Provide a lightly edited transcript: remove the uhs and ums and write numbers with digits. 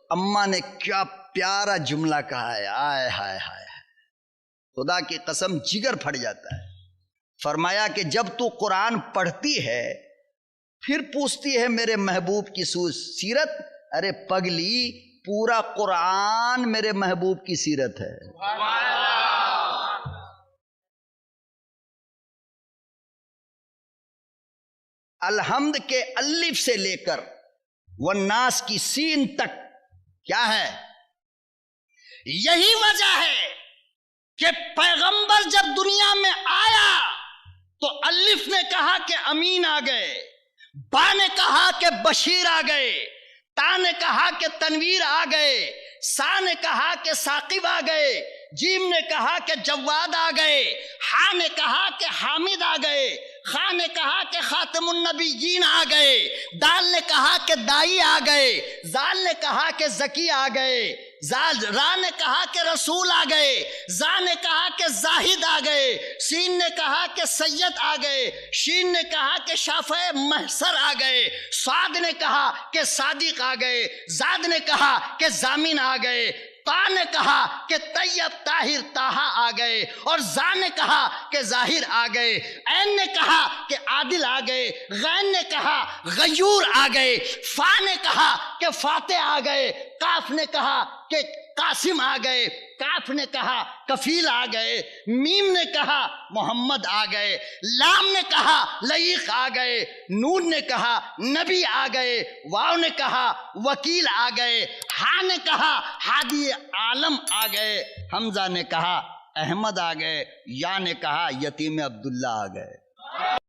اماں نے کیا پیارا جملہ کہا ہے، آئے ہائے ہائے، خدا کی قسم جگر پھٹ جاتا ہے۔ فرمایا کہ جب تو قرآن پڑھتی ہے پھر پوچھتی ہے میرے محبوب کی سیرت، ارے پگلی پورا قرآن میرے محبوب کی سیرت ہے۔ الحمد کے الف سے لے کر والناس کی سین تک کیا ہے؟ یہی وجہ ہے کہ پیغمبر جب دنیا میں آیا تو الف نے کہا کہ امین آ گئے، با نے کہا کہ بشیر آ گئے، تا نے کہا کہ تنویر آ گئے، سا نے کہا کہ ثاقب آ گئے، جیم نے کہا کہ جواد آ گئے، ہا نے کہا کہ حامد آ گئے، خا نے کہا کہ خاتم النبیین آ گئے، دال نے کہا کہ دائی آ گئے، زال نے کہا کہ زکی آ گئے، را نے کہا کہ رسول آ گئے، زا نے کہا کہ زاہد آ گئے، سین نے کہا کہ سید آ گئے، شین نے کہا کہ شافع محسر آ گئے، صاد نے کہا کہ صادق آ گئے، زاد نے کہا کہ زامین آ گئے، تا نے کہا کہ طیب طاہر طہا آ گئے، اور زا نے کہا کہ ظاہر آ گئے، عین نے کہا کہ عادل آ گئے، غین نے کہا غیور آ گئے، فا نے کہا کہ فاتح آ گئے، کاف نے کہا کہ قاسم آ گئے، کاف نے کہا کفیل آ گئے، میم نے کہا محمد آ گئے، لام نے کہا لعیق آ گئے، نون نے کہا نبی آ گئے، واو نے کہا وکیل آ گئے، ہا نے کہا ہادی عالم آ گئے، حمزہ نے کہا احمد آ گئے، یا نے کہا یتیم عبداللہ آ گئے۔